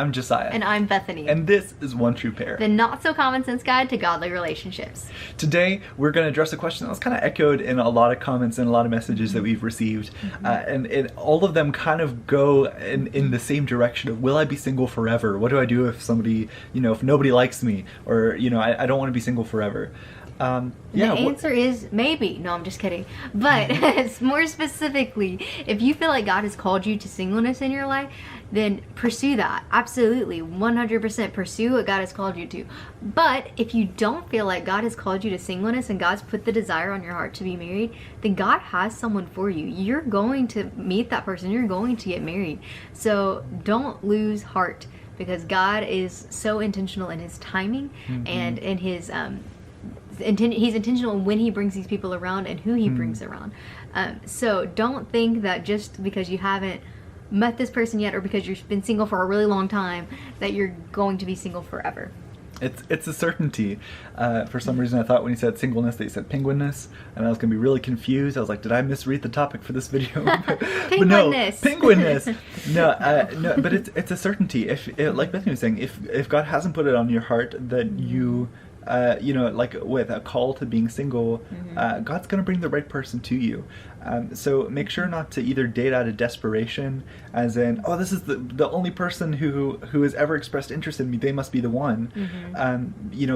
I'm Josiah. And I'm Bethany. And this is One True Pair, the not-so-common sense guide to godly relationships. Today, we're going to address a question that was kind of echoed in a lot of comments and a lot of messages that we've received. And all of them kind of go in the same direction of, will I be single forever? What do I do if somebody, if nobody likes me? Or, I don't want to be single forever. The answer is maybe. No, I'm just kidding. But more specifically, if you feel like God has called you to singleness in your life, then pursue that. Absolutely. 100% pursue what God has called you to. But if you don't feel like God has called you to singleness and God's put the desire on your heart to be married, then God has someone for you. You're going to meet that person. You're going to get married. So don't lose heart, because God is so intentional in his timing and in his he's intentional when he brings these people around and who he brings around. So don't think that just because you haven't met this person yet, or because you've been single for a really long time, that you're going to be single forever. It's a certainty. For some reason, I thought when he said singleness that he said penguinness, and I was going to be really confused. I was like, did I misread the topic for this video? But no, penguinness. No, but it's a certainty. Like Bethany was saying, if God hasn't put it on your heart that you, like with a call to being single, God's going to bring the right person to you. So make sure not to either date out of desperation, as in, oh, this is the only person who has ever expressed interest in me, they must be the one.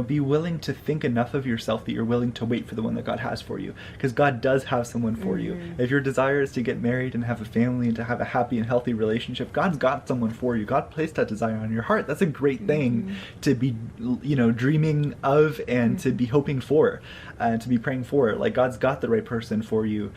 Be willing to think enough of yourself that you're willing to wait for the one that God has for you, because God does have someone for you. If your desire is to get married and have a family and to have a happy and healthy relationship, God's got someone for you. God placed that desire on your heart. That's a great thing to be, dreaming of and to be hoping for, and to be praying for. Like, God's got the right person for you.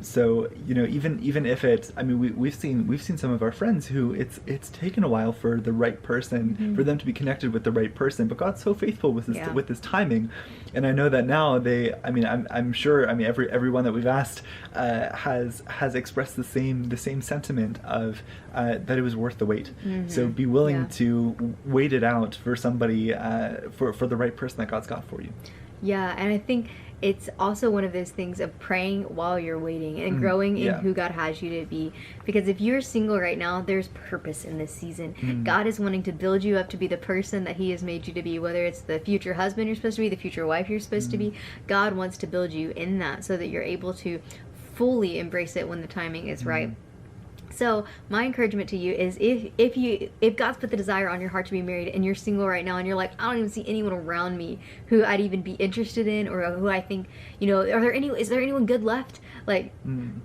So even if it's, we've seen some of our friends who it's taken a while for the right person, for them to be connected with the right person, but God's so faithful with his timing. And I know that now I'm sure everyone that we've asked has expressed the same sentiment of that it was worth the wait. So be willing to wait it out for somebody, for the right person that God's got for you. Yeah, and I think it's also one of those things of praying while you're waiting and growing in who God has you to be. Because if you're single right now, there's purpose in this season. God is wanting to build you up to be the person that he has made you to be, whether it's the future husband you're supposed to be, the future wife you're supposed to be. God wants to build you in that so that you're able to fully embrace it when the timing is right. So my encouragement to you is, if God's put the desire on your heart to be married and you're single right now and you're like, I don't even see anyone around me who I'd even be interested in, or who I think, is there anyone good left? Like,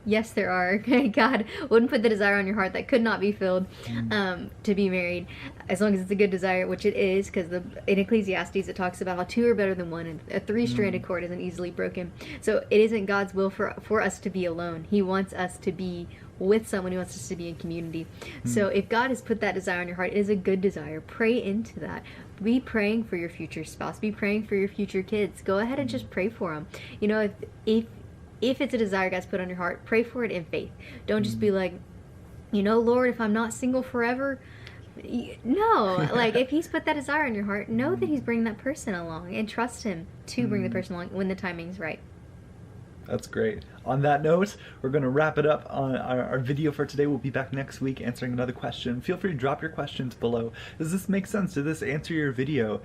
yes, there are. God wouldn't put the desire on your heart that could not be filled to be married, as long as it's a good desire, which it is, because in Ecclesiastes it talks about how two are better than one, and a three-stranded cord isn't easily broken. So it isn't God's will for us to be alone. He wants us to be with someone. Who wants us to be in community. So if God has put that desire on your heart, it is a good desire. Pray into that. Be praying for your future spouse. Be praying for your future kids. Go ahead and just pray for them. If it's a desire God's put on your heart, pray for it in faith. Don't just be like, Lord, if I'm not single forever. No, like, if he's put that desire on your heart, know that he's bringing that person along, and trust him to bring the person along when the timing's right. That's great. On that note, we're going to wrap it up on our video for today. We'll be back next week answering another question. Feel free to drop your questions below. Does this make sense? Did this answer your video?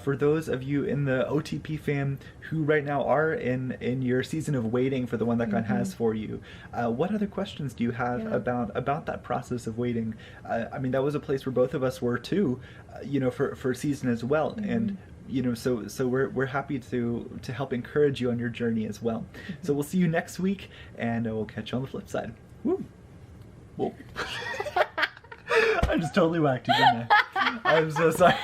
For those of you in the OTP fam who right now are in your season of waiting for the one that God has for you, what other questions do you have about that process of waiting? That was a place where both of us were too, for a season as well. And so we're happy to help encourage you on your journey as well. So we'll see you next week, and we'll catch you on the flip side. Woo! Whoa. I just totally whacked you, didn't I? I'm so sorry.